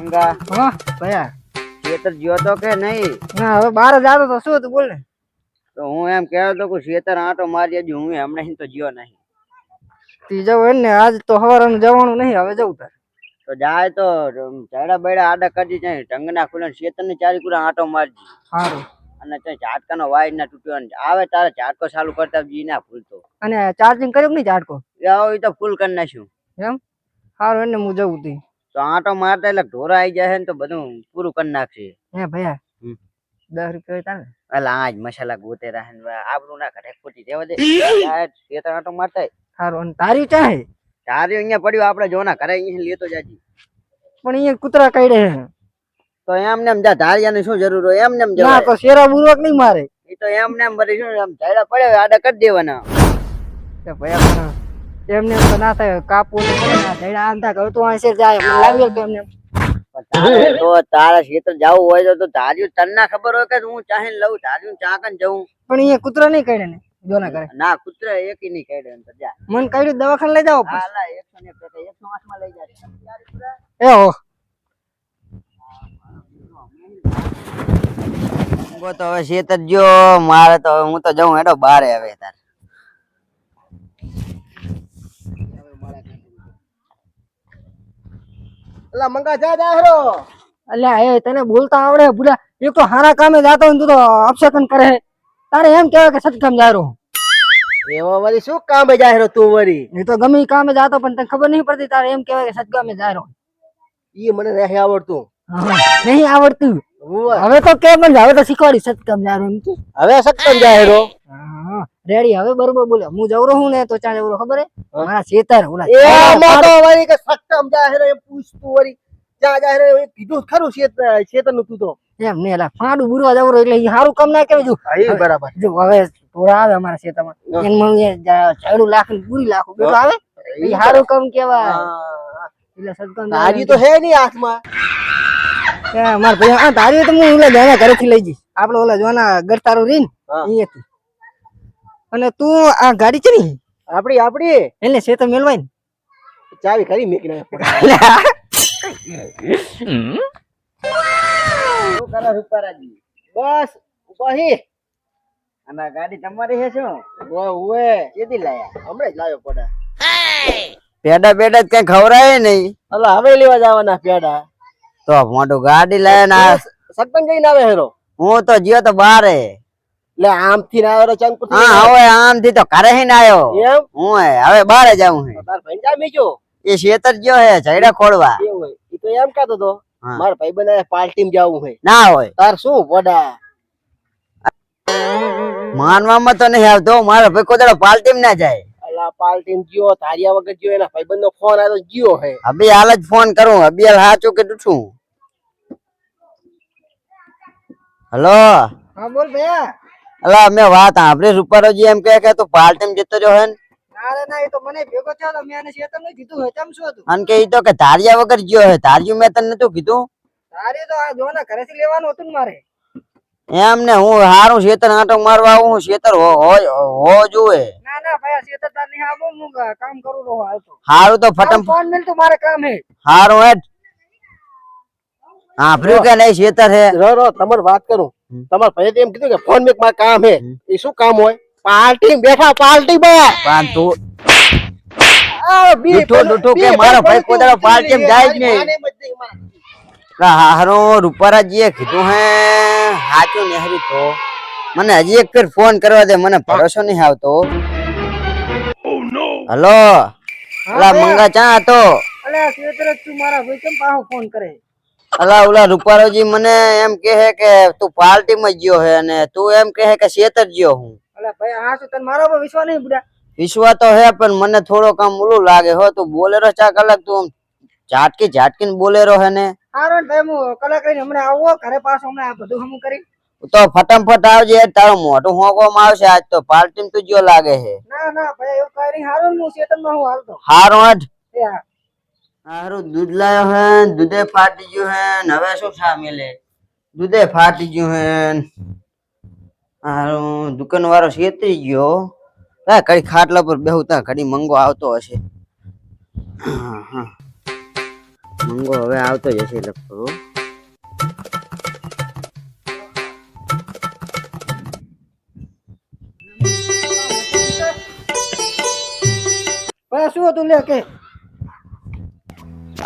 મંગા હા ભયા ખેતર જ્યો તો કે નહીં? ના હવે બહાર જ આવતો તો શું તું બોલ ને. તો હું એમ કહેતો તો કે ખેતર આંટો મારી હજી હું હમણાં તો જ્યો નહીં. તી જવું ને આજ તો સવારનું જવાનું નહીં, હવે જવું તાર. તો જાય તો ઝાડા બૈડા આડા કરી જાય ઢંગના ખુલે ખેતર ની ચારી કુડા આંટો મારજી. સારું. અને ત્યાં ઝાટકાનો વાયર ના તૂટ્યો આવે તારે ઝાટકો ચાલુ કરતા જી ના ભૂલતો. અને ચાર્જિંગ કર્યું કે નહીં ઝાટકો? એ તો ફૂલ કરી નાખ્યું. એમ સારું એને હું જવું તી. તો આંટો મારતા એટલે ઢોરા આવી જાય ને તો બધું પૂરું કરી નાખશે. હે ભયા 10 રૂપિયા તારે? અલા આજ મસાલા ગોતે રહે આપણું ના ઘરે ખોટી દેવા દે. ખેતર આંટો મારતા સારું. અને તારી ચાહે તારી અહીંયા પડ્યું આપણે જોના ઘરે અહીંયા લેતો જાજી. પણ અહીંયા કૂતરા કાઢે હે. તો એમને એમ જા ધારિયાની શું જરૂર હોય એમને એમ ના જવાય. તો શેરા બુરક નહીં મારે. એ તો એમને એમ બધી શું એમ ઝાડા પડે આડા કરી દેવાના. કે ભયા એમને એમ તો ના થાય, કાપવું ને પડે ના થાય. આંધા કર તો અહીં જાય મને લાવ્યો તો એમને એમ. તો તારા ખેતર જવું હોય તો ધાર્યું તને ના ખબર હોય કે હું ચાહીને લઉં ધાર્યું ચાકન જવું. પણ અહીંયા કૂતરા નહીં કાઢે ને જોના કરે. ના કૂતરા એકી નહીં કાઢે તો જા. મન કાઢ્યું દવાખાને લઈ જાવ. હા લા 101 108 માં લઈ જાય. એ હો તો હવે ખેતર જો મારે તો હું તો જઉં હેડો બારે હવે તાર. અલા મંગા જા જા હેરો. અલ્યા એ તને બોલતા આવડે ભૂલા? એક તો હારા કામે જાતો હોય તું તો અપશકન કરે. તારે એમ કહેવાય કે સત્કામ જાયરો. એમાં વળી શું કામે જાય તું વળી? એ તો ગમે કામે જાતો પણ તને ખબર નહીં પડતી. તારે એમ કહેવાય કે સત્કામે જાયરો. ઈ મને નહીં આવડતું. નહીં આવડતું? હવે તો કે પણ હવે તો શીખવાડી સત્કામ જાયરો એમ કે. હવે સત્કામ જાયરો. રેડી હવે બરોબર બોલે. હું જવરો હું ને તો ચા જવરો ખબર હે મારા ખેતર ઓલા એ મોટો વળી કે સત્કામ જાયરો એમ પૂછતું વળી ચા જાયરો એ કીધું ખરું ખેતર નું તું તો એમ ને એલા ફાડું બુરવા જવરો એટલે ઈ સારું કામ ના કહેવાય. જો હા બરાબર. જો હવે થોડા આવે અમારા ખેતરમાં એમાં 4 લાખ ની પૂરી લાખ બેટો આવે ઈ સારું કામ કહેવાય. એટલે સત્કામ તારી તો હે ની હાથમાં. માર ભાઈ આ તારી તો હું ઓલા જોના ઘરેથી લઈ જઈશ. આપણે ઓલા જોના ગરતારો રીન અહીંયાથી. અને તું આ ગાડી છે ને આપડી એટલે ખેતર મેલવાય ને ચાવી કરી મેકી નાખ. શું કરો રૂપારાજી? બસ ઉપાહી. અને ગાડી તમારી છે શું? ઓએ કેદી લાયા? હમણાં જ લાવ્યો પડા. પેડા જ કઈ ખવરાય નહીં. અલા હવે લેવા જવાના પેડા. તો મોટું ગાડી લાયા ના સત્સંગ જઈને આવે હેરો. હું તો જ્યો તો બારે. એટલે આમથી ના આવ્યો ચંકુ? હા હવે આમથી તો ઘરે હી ના આવ્યો. એમ હું હવે બારે જાઉં હે. તાર ભાઈ જા મેજો. એ શેતર ગયો હે ઝાડા ખોડવા. એવું હે. ઈ તો એમ કહેતો તો માર ભાઈ બનાય પાર્ટી માં જાવું હે. ના હોય. તાર શું પોડા માનવામાં તો નહીં આવતો. મારો ભાઈ કોદળો પાર્ટી માં ના જાય. અલા પાર્ટી માં ગયો ધારિયા વગર ગયો એના ભાઈબંધ નો ફોન આવ્યો ગયો હે. અબી હાલ જ ફોન કરું. અબી હાલ હાચું કે શું? હેલો. હા બોલ ભૈયા. અલા મેં વાત સાંભળી રૂપારોજી એમ કહે કે તું પાર્ટી માં જતો રહ્યો હે ને? ના ના એ તો મને ભેગો થયો તો મેં એને ખેતર માં કીધું હે. તેમ શું હતું? અને કે ઈ તો કે ધારિયા વગર ગયો હે. ધાર્યું મેં તને નતું કીધું? તારે તો આ જોના ઘરેથી લેવાનું હતું ને મારે. એમ ને હું હારું ખેતર આંટો મારવા આવું. ખેતર હો જોવે. ના ના ભૈયા ખેતર તાર નહીં આવો. હું કામ કરું રહો હાલ તો. હારું તો ફટમ ફોન મિલ તો મારે કામ હે. હારું હેડ. હા ભર્યું કે નહીં ખેતર હે? રો તમારે વાત કરું. તમાર ભાઈ એમ કીધું કે ફોન મેક માં કામ હે. એ શું કામ હોય? પાર્ટી બેઠા પાર્ટી બા. પણ તું ડૂઠો કે મારો ભાઈ કોદાળો પાર્ટી માં જાય જ નહીં. હારો રૂપારાજીએ કીધું હે હાચું નહેરી તો મને હજી એક ફેર ફોન કરવા દે. મને ભરોસો નહીં આવતો. હલો અલા મંગા ચા હતો? અલે ખેતર તું મારા ભાઈ કેમ પાછો ફોન કરે? અલા ઓલા રૂપારોજી મને એમ કહે કે તું પાર્ટી માં ગયો હે અને તું એમ કહે કે ખેતર ગયો હું. અલે ભાઈ આ શું તને મારા પર વિશ્વાસ નહીં બુડા? વિશ્વાસ તો હે પણ મને થોડો કામ ઓલું લાગે હો. તું બોલેરો ચાક અલગ તું ઝાટકીને બોલેરો હે ને. હારો ને ભાઈ હું કલાક રહીને હમણાં આવો ઘરે પાછો હમણાં આ બધું હમું કરી. તો ફટાફટ આવજે. તારો મોઢું હોંકવામાં આવશે. આજ તો પાર્ટી તું જો લાગે હે. ના ના ભાઈ એવું કઈ નહીં. હારો હું ખેતર માં હું હાલતો. હારો હટ. એ હારું દૂધ લાયો હે. દૂધે ફાટી ગયું હે. હવે શું થા મેલે? દૂધે ફાટી ગયું હે. હારું દુકાન વાળો છેતરી ગયો. કડી ખાટલા પર બેહુતા ઘડી મંગો આવતો હશે. મંગો હવે આવતો જશે લખો. ભાઈ શું હતું લે કે?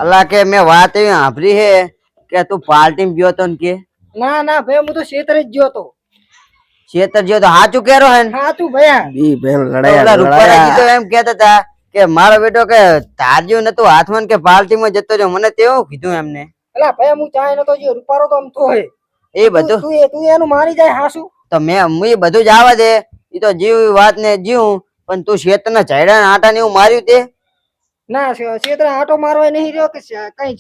અલા કે મેં વાત એવી સાંભળી હે કે તું પાર્ટી ગયો તો ને કે ના ના ભાઈ હું તો શેતરે જ ગયો તો. શેતર ગયો તો હાચું કેરો હે ને? હા તું ભયા બી બેન ઓલા રૂપારાજી તો એમ કહેતા હતા કે મારો બેટો કે તારજ્યું નતું હાથમાં ને કે પાર્ટી માં જતો રહ્યો. મને તેવું કીધું એમને. એલા ભાઈ હું ચાય નતો જો રૂપારો તો આમ તો હે. એ બધું તું એનું માની જાય હાસુ. તો મેં એ બધું જ આવવા દે. એ તો જીવ વાત ને જીવું, પણ તું શેતર ના ઝાડા આટા ને એવું માર્યું તે ના શેતરે આટો મારવા નહીં રહ્યો કે કઈ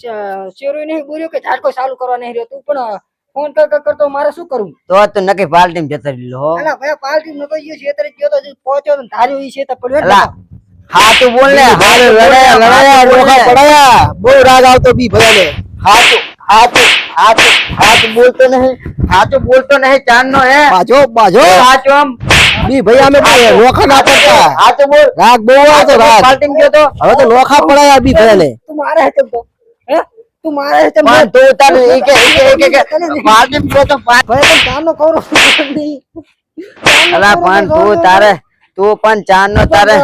શેરો નહીં બોલ્યો કે ઝાટકો ચાલુ કરવા નહીં રહ્યો. તું પણ ફોન કરતો મારે શું કરવું? તો તું નક્કી પાર્ટી માં જતો રહ્યો. એલા ભાઈ પાર્ટી નતો ગયો શેતરે ગયો તો પહોંચ્યો તો ધાર્યો ઈ શેતર પડ્યો. એલા હાચું બોલ ને. લડાયા નોખા પડાયા. બહુ રાગ આવતો બી ભયાને. હાચું બોલતો નહીં. હાચું બોલતો નહીં. ચાંદ નો હે બાજો બાજો હાચું આમ બી ભાઈ અમે નોખા ના પડતા. હાચું બોલ. રાગ બહુ આવતો રાગ. પાર્ટી માં ગયો તો હવે તો નોખા પડાયા બી ભયાને. તું મારે હે ચમતો હે તું મારે હે ચમતો. પણ તું તારે ઈ કે પાર્ટી માં ગયો તો ભાઈ તો કામનો કવરો નહીં. અલા પણ તું પણ ચાંદ નો તારે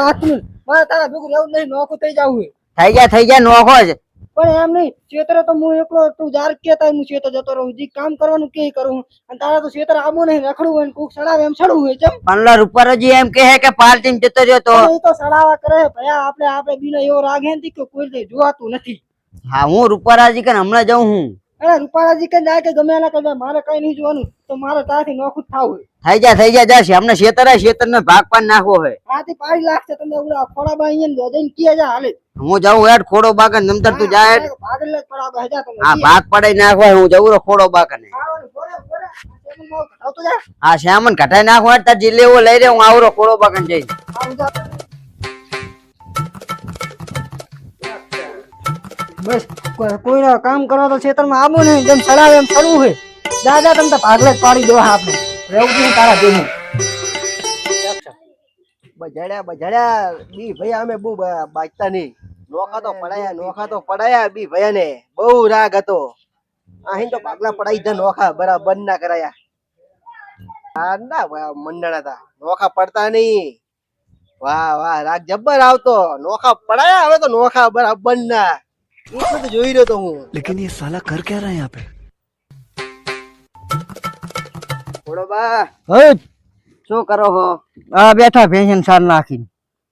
મારે તારા ભેગું રહેવું નહીં, નોખું થઈ જાવું. થઈ ગયા નોખો જ. પણ એમ નહીં ક્ષેત્ર તો હું એકલો તું જાર કેતા હું ક્ષેત્ર જતો રહું. જે કામ કરવાનું કે કરું અને તારા તો ક્ષેત્ર આબુ નહીં રખડવું હોય ને કોક સડાવે એમ સડવું હોય ચમ. પંડલા રૂપારાજી એમ કહે કે પાર્ટી માં જતો રહ્યો તો એ તો સડાવા કરે ભયા. આપણે બીનો એવો રાગ હે ને કે કોઈ દે જોવાતું નથી. હા હું રૂપારાજી કે હમણાં જાઉં હું. અરે રૂપાળાજી કે જાય કે ગમે એના કે મારે કઈ નહીં જોવાનું તો મારે તારાથી નોખું જ થાવું હોય. થઈ જા જશે હમણાં શેતર ને ભાગ પાડ નાખવો હોય. આથી પાડી લાગશે તમને ઓલા ખોડાબા અહીંયા જઈને કિયા જા હાલે. હું જાઉં હેડ ખોડો બાગન નમતર તું જા હેડ. ભાગલ જ ખોડાબા જા તમે. હા ભાગ પડાઈ નાખવો હોય. હું જઉં રો ખોડો બાગન. આવતો જા. હા શ્યામન કટાઈ નાખવો હેડ. તાર જે લેવો લઈ રે. હું આવરો ખોડો બાગન જઈ. આવું જા. બસ કોઈના કામ કરવા તો ખેતરમાં આવું નહીં. જેમ સડાવે એમ સડવું હોય. દાદા તમે તો ભાગલે જ પાડી દેવા આપણે રહેવું નહીં તારા ભેગું. બજાડ્યા બી ભાઈ અમે બહુ બાજતા નહીં. નોખા તો પડાયા બી ભયાને. બહુ રાગ હતો. અહીં તો પાગલા પડાઈ દે નોખા બરાબર ના કરાયા. આ ના મંડળ હતા. નોખા પડતા નહીં. વાહ રાગ જબ્બર આવતો. નોખા પડાયા. હવે તો નોખા બરાબર ના. એટલું તો જોઈ રહ્યો તો હું. लेकिन ये साला कर क्या रहा है यहाँ पे? ખોડો બા હવે શું કરો હો? આ બેઠા પેન્શન સાર નાખીને.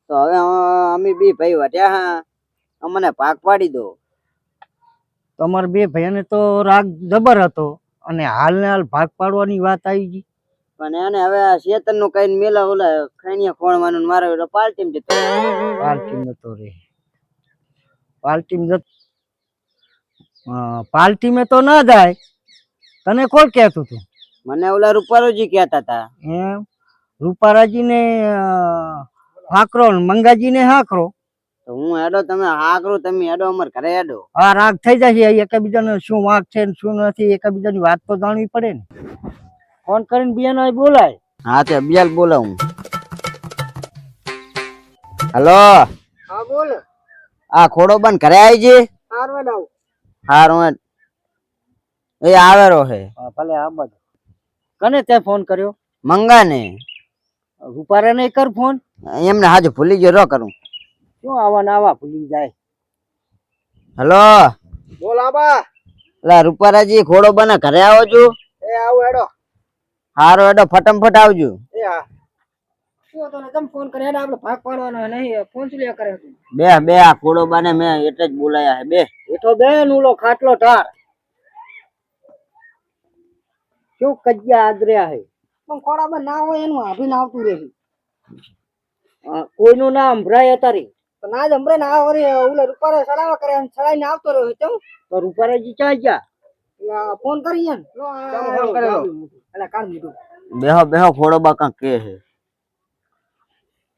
તો હવે અમે બી ભાઈ વટ્યા હા. અમને ભાગ પાડી દો. તમારે બે ભાઈને તો રાગ જબર હતો અને હાલ ને હાલ ભાગ પાડવાની વાત આવી ગઈ. પણ એને હવે શેતર નું કઈ મેલા ઓલા ખાણીયા ખોણવાનું મારો પાર્ટી માં જતો. પાર્ટી નતો રે. પાર્ટી માં તો ના જાય. તને કોણ કહેતું તું? મને ઓલા રૂપારોજી કહેતા હતા. એમ રૂપારાજી ને હાકરો મંગાજી ને હાકરો. તો હું હેડો તમે હાકરો તમે હેડો અમાર ઘરે હેડો. આ રાગ થઈ જશે. એકબીજાને શું વાંક છે ને શું નથી એકબીજાની વાત તો જાણવી પડે ને. ફોન કરીને બિયાનો બોલાય. હા તે બિયાલ બોલાવું. હલો હા બોલ. આ ખોડો બન ઘરે આવી છે. હારવા દાવ. હારું એ આવેરો છે. ભલે આ બધું કને તે ફોન કર્યો? મંગા ને. રૂપારે નહીં કર ફોન. એમને હાજુ ભૂલી ગયો રો કરું. શું આવા ભૂલી જાય. હલો બોલ આબા. લા રૂપારાજી ખોડો બના ઘરે આવો છો? એ આવું હેડો. હારો હેડો ફટાફટ આવજો. એ હા. શું તને કેમ ફોન કરે? આપણે ભાગ પાડવાનો નહીં. ફોન શું લે કરે તું? બે આ ખોડો બાને મેં એટલે જ બોલાયા હે. બે એઠો બે નુલો ખાટલો ઢાર. શું કજ્યા આદર્યા હે? પણ ખોડામાં ના હોય એનું આભીને આવતું રહે. કોઈનું નામ સંભળાય તારી તો ના જ સંભળાય ને આ વળી ઓલા રૂપારે સડાવા કરે સડાઈને આવતો રહ્યો. કેમ તો રૂપારાજી ચા ગયા? ફોન કરી ને ફોન કરેલો એટલે કામ લીધું. બેહો ખોડો બા કાંક કે હે.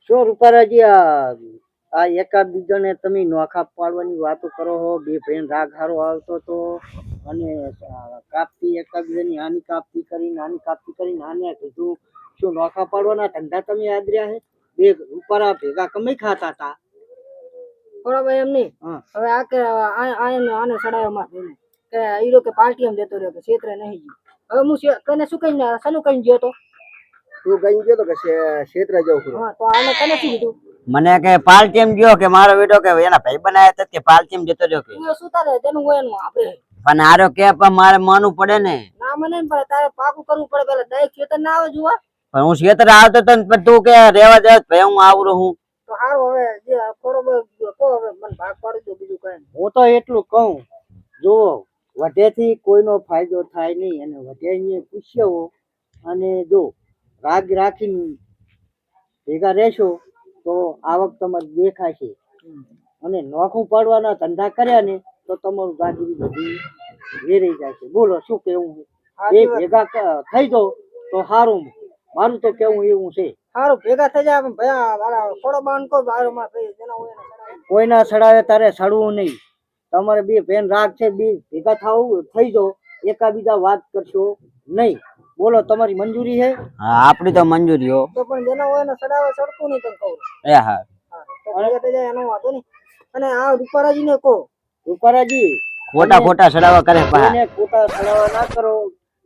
શું રૂપારાજી આ એકાબીજાને તમે નોખા પાડવાની વાતો કરો હો? બે ભાઈ રાગ હારો આવતો તો અને કાપતી એકાબીજાની આની કાપતી કરીને આને કીધું શું નોખા પાડવાના ધંધા તમે યાદ રહ્યા હે? બે રૂપારા ભેગા કમાઈ ખાતા હતા. ખોડાભાઈ એમ નહીં હા. હવે આ કે આને સડાવવામાં થઈને કે ઈરો કે પાર્ટી એમ જતો રહ્યો કે ક્ષેત્રે નહીં ગયો. હવે હું તને શું કહીને શેનું કહીને ગયો તો તું ગઈ ગયો તો કે ક્ષેત્ર જાઉં છું હા તો આને તને શું કીધું મને કે પાલટી એમ ગયો કે મારો વિડો કે એના ભાઈ બનાયા હતા કે પાલટી એમ જતો રહ્યો કે તું શું તારે તેનું હોય એનું આપણે પણ આરો કે પણ મારે માનવું પડે ને ના મને એમ પડે તારે પાકું કરવું પડે પેલા ડાયરેક્ટ ક્ષેત્ર ના આવે જોવા પણ હું ક્ષેત્ર આવતો તો ને પણ તું કે રેવા દે ભાઈ હું આવરું હું તો સારું હવે જે ખોડો કહો હવે મને ભાગ પાડી દો બીજું કઈ હું તો એટલું કહું જો વધેથી કોઈનો ફાયદો થાય નહીં અને વધે અહીંયા પૂછ્યો અને જો રાગ રાખીને ભેગા રહેશો તો આવક તમારી દેખાશે અને નોખું પાડવાના ધંધા કર્યા ને તો તમારું ગાજરી બધી વેરાઈ જાય છે. બોલો શું કેવું છે? એ ભેગા થઈ જાઓ તો સારું. મારું તો કેવું એવું છે. સારું ભેગા થઈ જાય પણ ભાઈ મારા ખોડો બાંધ કો બારમાં થઈ જેના હોય એને સડાવી. કોઈના સડાવે તારે સડવું નહીં. તમારે બે બેન રાગ છે, બે ભેગા થાવું થઈ જાઓ, એકાબીજા વાત કરશો નહીં. બોલો તમારી મંજૂરી છે? હા આપડી તો મંજૂરી હો. તો પણ જેના હોય એને સડાવે સડતું નહીં તને કહું. એ હા તો ભેગા થઈ જાય એનો વાંધો નહીં. અને આ રૂપારાજી ને કહો રૂપારાજી ખોટા ખોટા સડાવા કરે પા કોઈને ખોટા સડાવા ના કરો.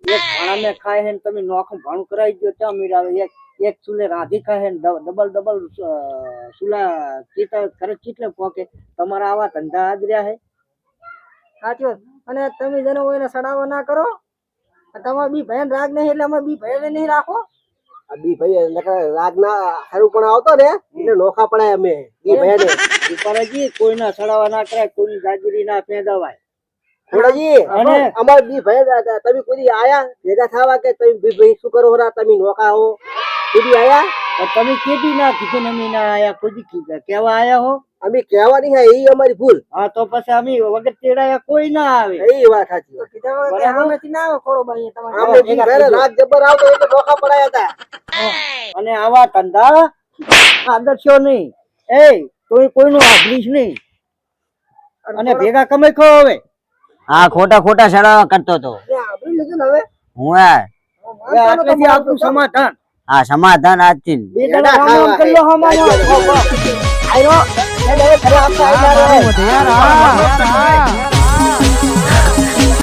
એક ભાણાને ખાય હે ને તમે નોખું ભાણું કરાવી દો ત્યાં મેળાવે. એક ચૂલે રાંધી ખાય હે ને ડબલ ચૂલા ચીતા ખર્ચ ચીટલે પોકે. તમારા આવા ધંધા આદર્યા હે. સાચી વાત. અને તમે જેનો હોય એને સડાવા ના કરો. તમારે બી ભયન રાગ નહીં એટલે અમે બી ભયન નહીં રાખો. આ બી ભાઈ રાગ ના સારું પણ આવતો ને એટલે નોખા પડાય અમે બી ભાઈ ને. રૂપારાજી કોઈના સડાવા ના કરાય, કોઈની ગાજરી ના ફેંદાવાય. ખોડાજી અને અમાર બી ભાઈ તમે કોઈ આયા ભેગા થવા કે તમે બી ભાઈ શું કરો રા તમે નોખા હો કોઈ આયા? તમે કેદી ના કીધું અમે ના આયા? કોઈ કીધા કેવા આયા હો? અમે કેવા નહીં એ અમારી ભૂલ. હા તો પછી અમે વગર તેડાયા કોઈ ના આવે. એ વાત સાચી. તો કીધા વગર કે સામેથી ના આવે ખોડો બાઈ તમારે. અમે બી ભાઈ રાગ જબર આવતો એટલે નોખા પડાયા હતા. અને આવા ધંધા આદર્શો નહીં. એ કોઈનું આભરીશ નહીં. અને ભેગા કમાઈ ખો હવે. હા ખોટા ખોટા સડાવા કરતો તો આપડી લીધું ને હવે હું આટલેથી આપણું સમાધાન. હા સમાધાન આજથી બે જણા રામ કરી લો હમારો. આયરો એ ઘરે આપણે આયલા રહે.